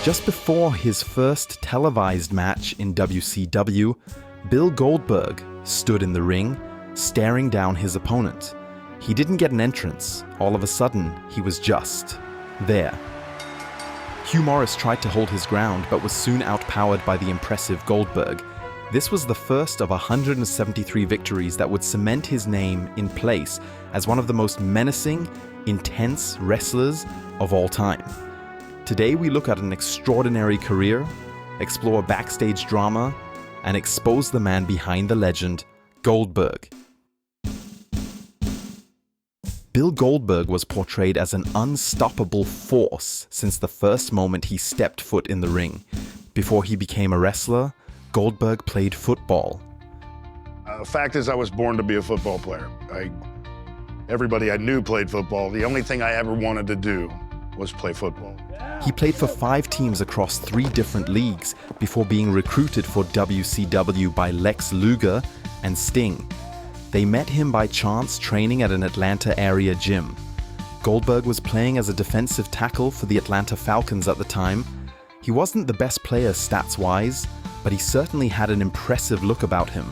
Just before his first televised match in WCW, Bill Goldberg stood in the ring, staring down his opponent. He didn't get an entrance. All of a sudden, he was just there. Hugh Morris tried to hold his ground, but was soon outpowered by the impressive Goldberg. This was the first of 173 victories that would cement his name in place as one of the most menacing, intense wrestlers of all time. Today we look at an extraordinary career, explore backstage drama, and expose the man behind the legend, Goldberg. Bill Goldberg was portrayed as an unstoppable force since the first moment he stepped foot in the ring. Before he became a wrestler, Goldberg played football. The fact is, I was born to be a football player. Everybody I knew played football. The only thing I ever wanted to do was play football. He played for 5 teams across 3 different leagues before being recruited for WCW by Lex Luger and Sting. They met him by chance training at an Atlanta area gym. Goldberg was playing as a defensive tackle for the Atlanta Falcons at the time. He wasn't the best player stats-wise, but he certainly had an impressive look about him.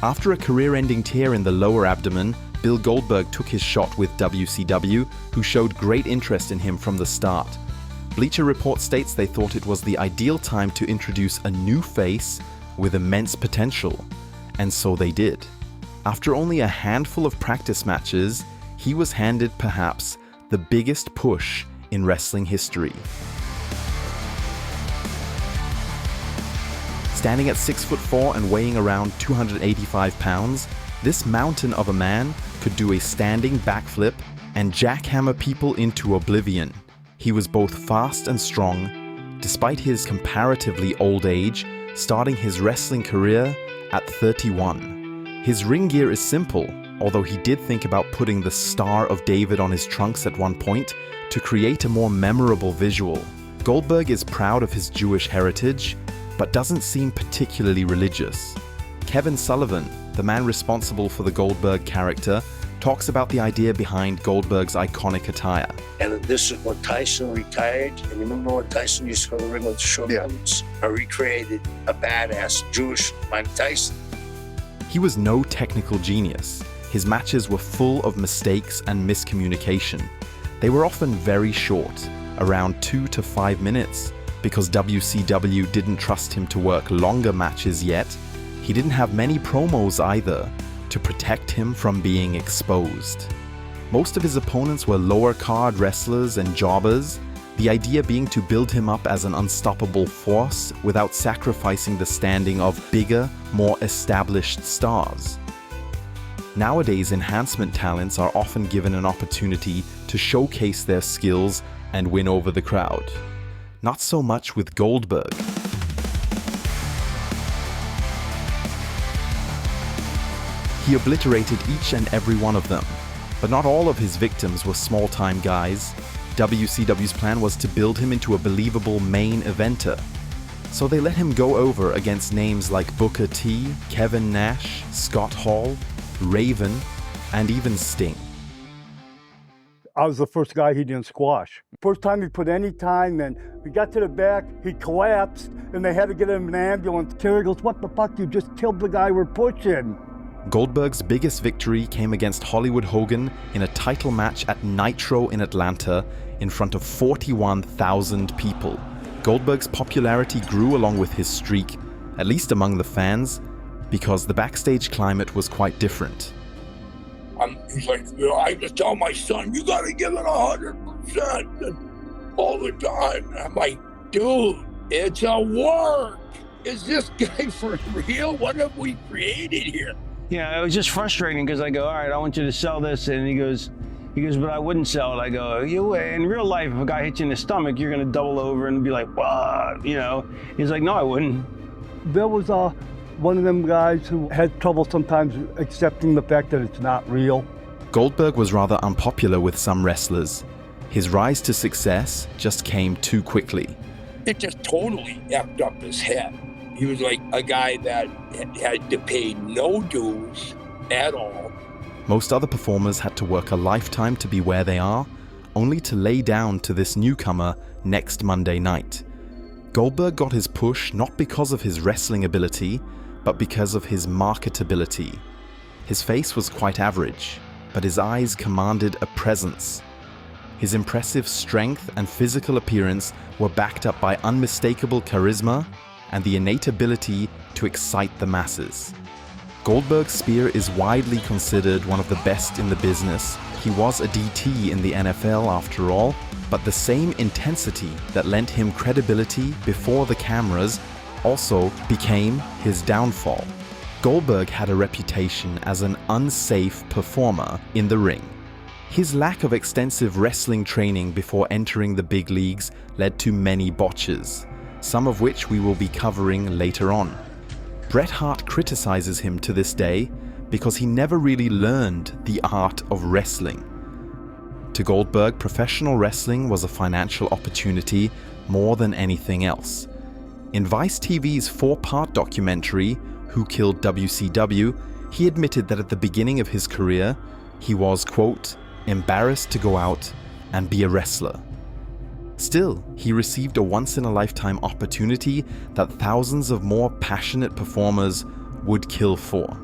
After a career-ending tear in the lower abdomen, Bill Goldberg took his shot with WCW, who showed great interest in him from the start. Bleacher Report states they thought it was the ideal time to introduce a new face with immense potential, and so they did. After only a handful of practice matches, he was handed perhaps the biggest push in wrestling history. Standing at 6'4" and weighing around 285 pounds, this mountain of a man could do a standing backflip and jackhammer people into oblivion. He was both fast and strong, despite his comparatively old age, starting his wrestling career at 31. His ring gear is simple, although he did think about putting the Star of David on his trunks at one point to create a more memorable visual. Goldberg is proud of his Jewish heritage, but doesn't seem particularly religious. Kevin Sullivan, the man responsible for the Goldberg character, talks about the idea behind Goldberg's iconic attire. And this is when Tyson retired. And you remember when Tyson used to go to the ring with the short boots? I recreated a badass Jewish Mike Tyson. He was no technical genius. His matches were full of mistakes and miscommunication. They were often very short, around 2 to 5 minutes. Because WCW didn't trust him to work longer matches yet, he didn't have many promos either to protect him from being exposed. Most of his opponents were lower card wrestlers and jobbers, the idea being to build him up as an unstoppable force without sacrificing the standing of bigger, more established stars. Nowadays, enhancement talents are often given an opportunity to showcase their skills and win over the crowd. Not so much with Goldberg. He obliterated each and every one of them, but not all of his victims were small-time guys. WCW's plan was to build him into a believable main eventer. So they let him go over against names like Booker T, Kevin Nash, Scott Hall, Raven, and even Sting. I was the first guy he didn't squash. First time he put any time in, we got to the back, he collapsed, and they had to get him an ambulance. Terry goes, "What the fuck, you just killed the guy we're pushing." Goldberg's biggest victory came against Hollywood Hogan in a title match at Nitro in Atlanta in front of 41,000 people. Goldberg's popularity grew along with his streak, at least among the fans, because the backstage climate was quite different. He's like, I just tell my son, you gotta give it 100% all the time. And I'm like, dude, it's a work. Is this guy for real? What have we created here? Yeah, it was just frustrating because I go, all right, I want you to sell this. And he goes, but I wouldn't sell it. I go, in real life, if a guy hits you in the stomach, you're gonna double over and be like, what? He's like, no, I wouldn't. There was one of them guys who had trouble sometimes accepting the fact that it's not real. Goldberg was rather unpopular with some wrestlers. His rise to success just came too quickly. It just totally effed up his head. He was like a guy that had to pay no dues at all. Most other performers had to work a lifetime to be where they are, only to lay down to this newcomer next Monday night. Goldberg got his push not because of his wrestling ability, but because of his marketability. His face was quite average, but his eyes commanded a presence. His impressive strength and physical appearance were backed up by unmistakable charisma and the innate ability to excite the masses. Goldberg's spear is widely considered one of the best in the business. He was a DT in the NFL after all, but the same intensity that lent him credibility before the cameras also became his downfall. Goldberg had a reputation as an unsafe performer in the ring. His lack of extensive wrestling training before entering the big leagues led to many botches, some of which we will be covering later on. Bret Hart criticizes him to this day because he never really learned the art of wrestling. To Goldberg, professional wrestling was a financial opportunity more than anything else. In Vice TV's 4-part documentary, Who Killed WCW, he admitted that at the beginning of his career, he was, quote, embarrassed to go out and be a wrestler. Still, he received a once-in-a-lifetime opportunity that thousands of more passionate performers would kill for.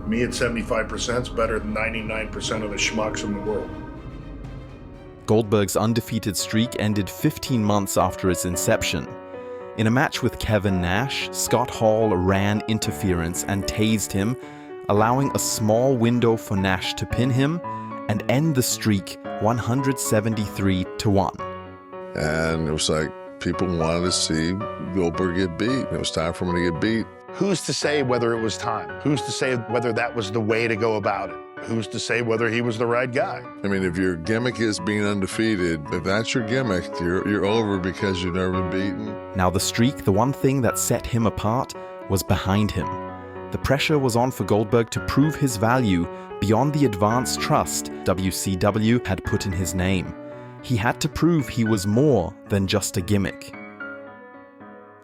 Me at 75% is better than 99% of the schmucks in the world. Goldberg's undefeated streak ended 15 months after its inception. In a match with Kevin Nash, Scott Hall ran interference and tased him, allowing a small window for Nash to pin him and end the streak 173-1. And it was like people wanted to see Goldberg get beat. It was time for him to get beat. Who's to say whether it was time? Who's to say whether that was the way to go about it? Who's to say whether he was the right guy? I mean, if your gimmick is being undefeated, if that's your gimmick, you're over because you've never been beaten. Now the streak, the one thing that set him apart, was behind him. The pressure was on for Goldberg to prove his value beyond the advanced trust WCW had put in his name. He had to prove he was more than just a gimmick.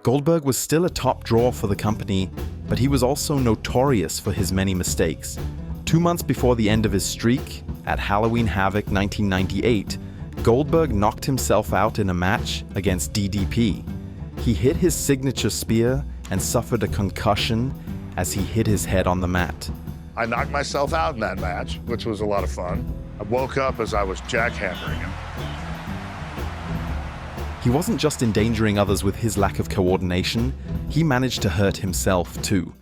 Goldberg was still a top draw for the company, but he was also notorious for his many mistakes. 2 months before the end of his streak, at Halloween Havoc 1998, Goldberg knocked himself out in a match against DDP. He hit his signature spear and suffered a concussion as he hit his head on the mat. I knocked myself out in that match, which was a lot of fun. I woke up as I was jackhammering him. He wasn't just endangering others with his lack of coordination, he managed to hurt himself too.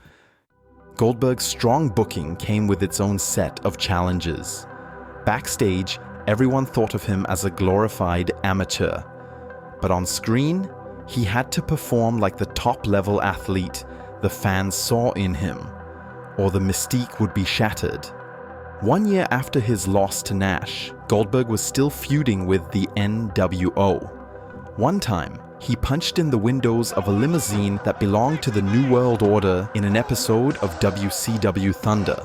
Goldberg's strong booking came with its own set of challenges. Backstage, everyone thought of him as a glorified amateur. But on screen, he had to perform like the top-level athlete the fans saw in him, or the mystique would be shattered. 1 year after his loss to Nash, Goldberg was still feuding with the NWO. One time, he punched in the windows of a limousine that belonged to the New World Order in an episode of WCW Thunder.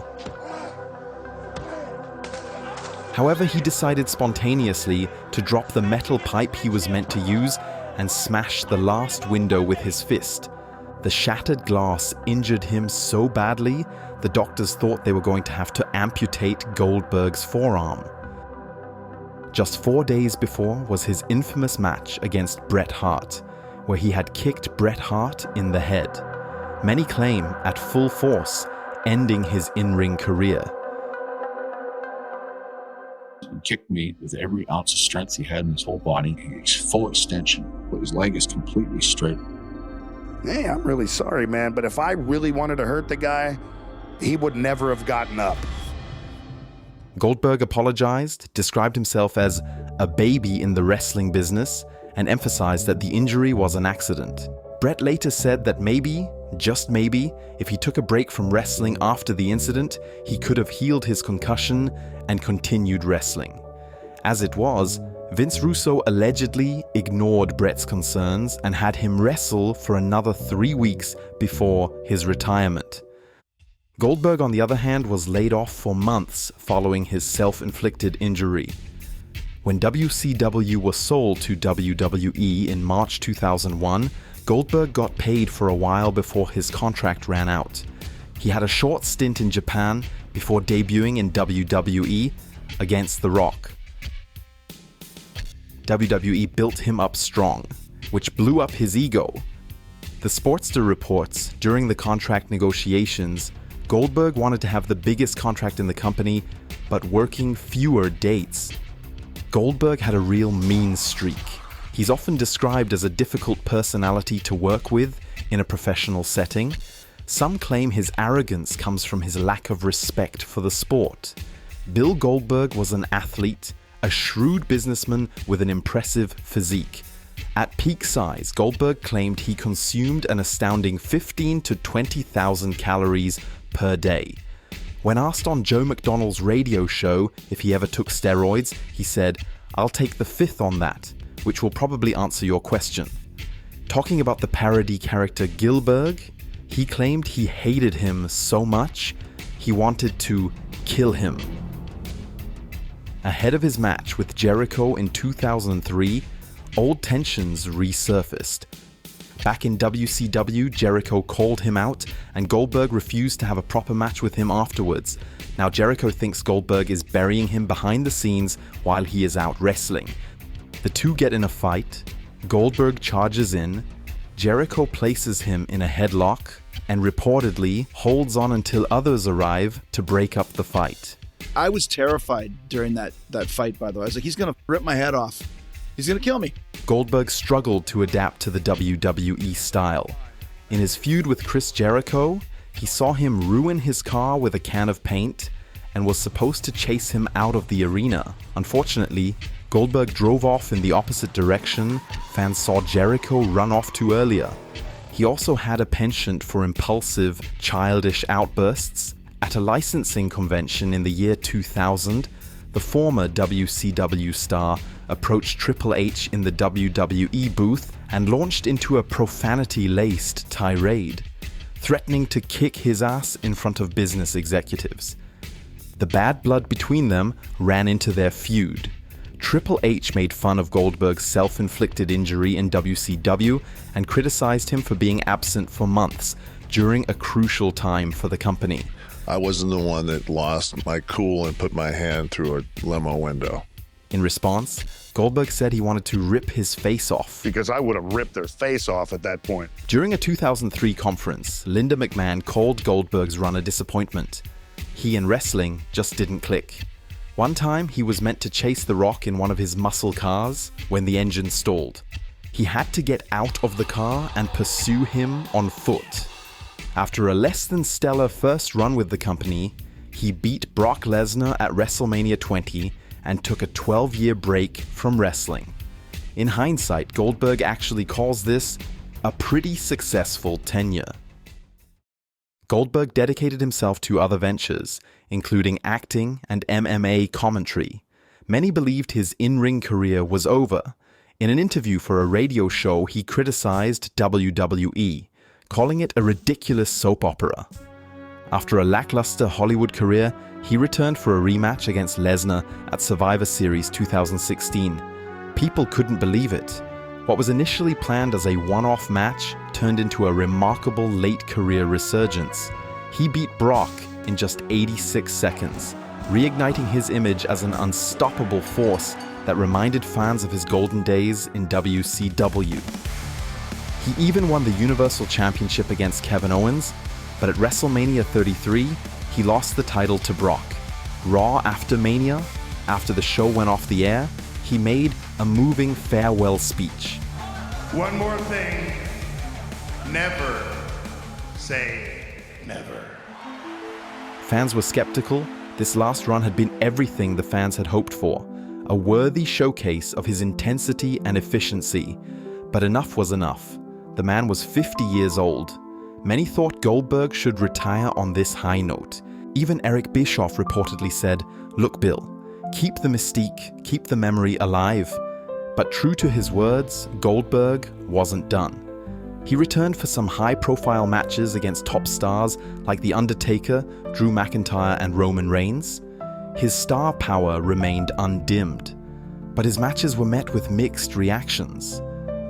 However, he decided spontaneously to drop the metal pipe he was meant to use and smash the last window with his fist. The shattered glass injured him so badly, the doctors thought they were going to have to amputate Goldberg's forearm. Just 4 days before was his infamous match against Bret Hart, where he had kicked Bret Hart in the head. Many claim at full force, ending his in-ring career. He kicked me with every ounce of strength he had in his whole body. He's full extension, but his leg is completely straight. Hey, I'm really sorry, man, but if I really wanted to hurt the guy, he would never have gotten up. Goldberg apologized, described himself as a baby in the wrestling business, and emphasized that the injury was an accident. Bret later said that maybe, just maybe, if he took a break from wrestling after the incident, he could have healed his concussion and continued wrestling. As it was, Vince Russo allegedly ignored Bret's concerns and had him wrestle for another 3 weeks before his retirement. Goldberg, on the other hand, was laid off for months following his self-inflicted injury. When WCW was sold to WWE in March 2001, Goldberg got paid for a while before his contract ran out. He had a short stint in Japan before debuting in WWE against The Rock. WWE built him up strong. which blew up his ego. The Sportster reports, during the contract negotiations, Goldberg wanted to have the biggest contract in the company, but working fewer dates. Goldberg had a real mean streak. He's often described as a difficult personality to work with in a professional setting. Some claim his arrogance comes from his lack of respect for the sport. Bill Goldberg was an athlete, a shrewd businessman with an impressive physique. At peak size, Goldberg claimed he consumed an astounding 15 to 20,000 calories per day. When asked on Joe McDonnell's radio show if he ever took steroids, he said, "I'll take the fifth on that, which will probably answer your question." Talking about the parody character Gilberg, he claimed he hated him so much, he wanted to kill him. Ahead of his match with Jericho in 2003, old tensions resurfaced. Back in WCW, Jericho called him out, and Goldberg refused to have a proper match with him afterwards. Now Jericho thinks Goldberg is burying him behind the scenes while he is out wrestling. The two get in a fight, Goldberg charges in, Jericho places him in a headlock, and reportedly holds on until others arrive to break up the fight. I was terrified during that fight, by the way. I was like, he's going to rip my head off. He's going to kill me. Goldberg struggled to adapt to the WWE style. In his feud with Chris Jericho, he saw him ruin his car with a can of paint and was supposed to chase him out of the arena. Unfortunately, Goldberg drove off in the opposite direction. Fans saw Jericho run off too earlier. He also had a penchant for impulsive, childish outbursts. At a licensing convention in the year 2000, the former WCW star approached Triple H in the WWE booth and launched into a profanity-laced tirade, threatening to kick his ass in front of business executives. The bad blood between them ran into their feud. Triple H made fun of Goldberg's self-inflicted injury in WCW and criticized him for being absent for months during a crucial time for the company. I wasn't the one that lost my cool and put my hand through a limo window. In response, Goldberg said he wanted to rip his face off. Because I would have ripped their face off at that point. During a 2003 conference, Linda McMahon called Goldberg's run a disappointment. He and wrestling just didn't click. One time, he was meant to chase The Rock in one of his muscle cars when the engine stalled. He had to get out of the car and pursue him on foot. After a less than stellar first run with the company, he beat Brock Lesnar at WrestleMania 20 and took a 12-year break from wrestling. In hindsight, Goldberg actually calls this a pretty successful tenure. Goldberg dedicated himself to other ventures, including acting and MMA commentary. Many believed his in-ring career was over. In an interview for a radio show, he criticized WWE, calling it a ridiculous soap opera. After a lackluster Hollywood career, he returned for a rematch against Lesnar at Survivor Series 2016. People couldn't believe it. What was initially planned as a one-off match turned into a remarkable late career resurgence. He beat Brock in just 86 seconds, reigniting his image as an unstoppable force that reminded fans of his golden days in WCW. He even won the Universal Championship against Kevin Owens, but at WrestleMania 33, he lost the title to Brock. Raw after Mania, after the show went off the air, he made a moving farewell speech. One more thing, never say never. Fans were skeptical. This last run had been everything the fans had hoped for, a worthy showcase of his intensity and efficiency. But enough was enough. The man was 50 years old. Many thought Goldberg should retire on this high note. Even Eric Bischoff reportedly said, "Look, Bill, keep the mystique, keep the memory alive." But true to his words, Goldberg wasn't done. He returned for some high-profile matches against top stars like The Undertaker, Drew McIntyre, and Roman Reigns. His star power remained undimmed, but his matches were met with mixed reactions.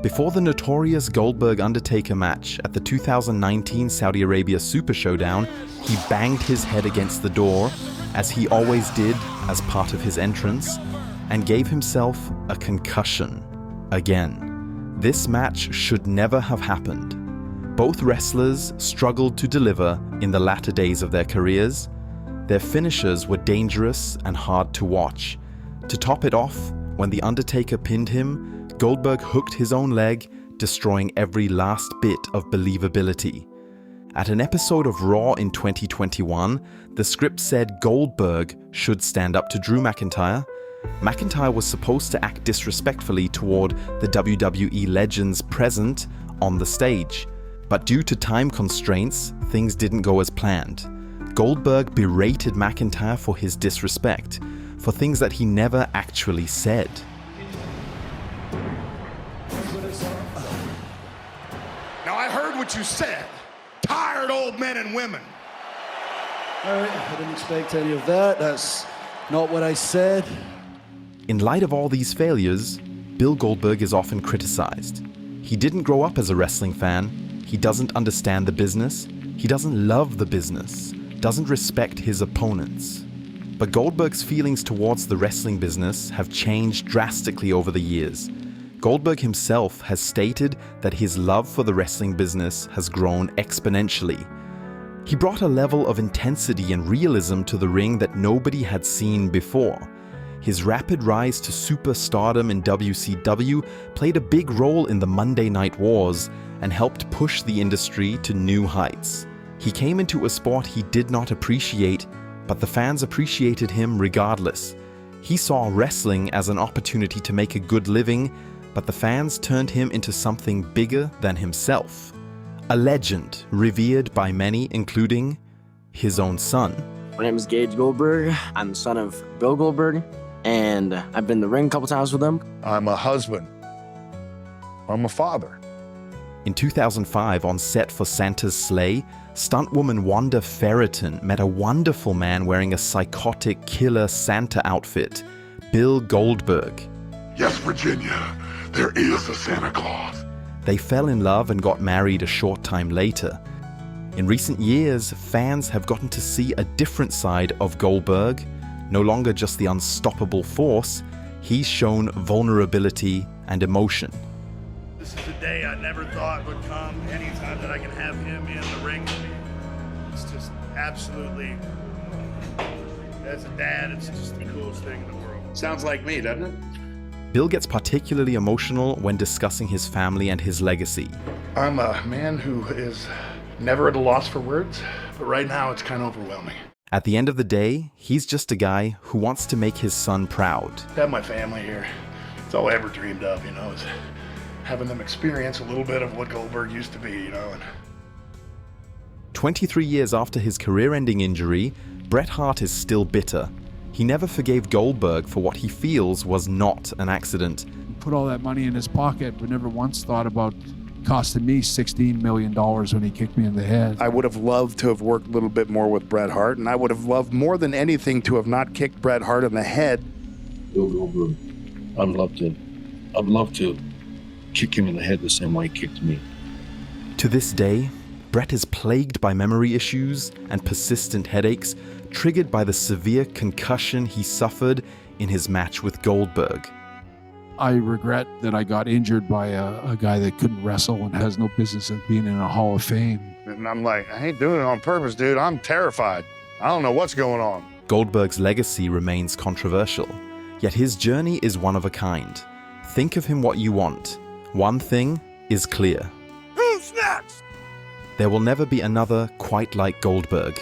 Before the notorious Goldberg-Undertaker match at the 2019 Saudi Arabia Super Showdown, he banged his head against the door, as he always did as part of his entrance, and gave himself a concussion again. This match should never have happened. Both wrestlers struggled to deliver in the latter days of their careers. Their finishes were dangerous and hard to watch. To top it off, when The Undertaker pinned him, Goldberg hooked his own leg, destroying every last bit of believability. At an episode of Raw in 2021, the script said Goldberg should stand up to Drew McIntyre. McIntyre was supposed to act disrespectfully toward the WWE legends present on the stage, but due to time constraints, things didn't go as planned. Goldberg berated McIntyre for his disrespect, for things that he never actually said. Now I heard what you said. Tired old men and women. All right, I didn't expect any of that. That's not what I said. In light of all these failures, Bill Goldberg is often criticized. He didn't grow up as a wrestling fan. He doesn't understand the business. He doesn't love the business. Doesn't respect his opponents. But Goldberg's feelings towards the wrestling business have changed drastically over the years. Goldberg himself has stated that his love for the wrestling business has grown exponentially. He brought a level of intensity and realism to the ring that nobody had seen before. His rapid rise to superstardom in WCW played a big role in the Monday Night Wars and helped push the industry to new heights. He came into a sport he did not appreciate, but the fans appreciated him regardless. He saw wrestling as an opportunity to make a good living, but the fans turned him into something bigger than himself. A legend revered by many, including his own son. My name is Gage Goldberg. I'm the son of Bill Goldberg, and I've been in the ring a couple times with him. I'm a husband. I'm a father. In 2005, on set for Santa's Sleigh, stuntwoman Wanda Ferreton met a wonderful man wearing a psychotic killer Santa outfit, Bill Goldberg. Yes, Virginia, there is a Santa Claus. They fell in love and got married a short time later. In recent years, fans have gotten to see a different side of Goldberg. No longer just the unstoppable force, he's shown vulnerability and emotion. This is a day I never thought would come. Anytime that I can have him in the ring with me, it's just absolutely, as a dad, it's just the coolest thing in the world. Sounds like me, doesn't it? Bill gets particularly emotional when discussing his family and his legacy. I'm a man who is never at a loss for words, but right now it's kind of overwhelming. At the end of the day, he's just a guy who wants to make his son proud. To have my family here, it's all I ever dreamed of, is having them experience a little bit of what Goldberg used to be, And 23 years after his career-ending injury, Bret Hart is still bitter. He never forgave Goldberg for what he feels was not an accident. Put all that money in his pocket, but never once thought about costing me $16 million when he kicked me in the head. I would have loved to have worked a little bit more with Bret Hart, and I would have loved more than anything to have not kicked Bret Hart in the head. Bill Goldberg, I'd love to kick him in the head the same way he kicked me. To this day, Bret is plagued by memory issues and persistent headaches triggered by the severe concussion he suffered in his match with Goldberg. I regret that I got injured by a guy that couldn't wrestle and has no business of being in a Hall of Fame. And I'm like, I ain't doing it on purpose, dude. I'm terrified. I don't know what's going on. Goldberg's legacy remains controversial, yet his journey is one of a kind. Think of him what you want. One thing is clear. Who's next? There will never be another quite like Goldberg.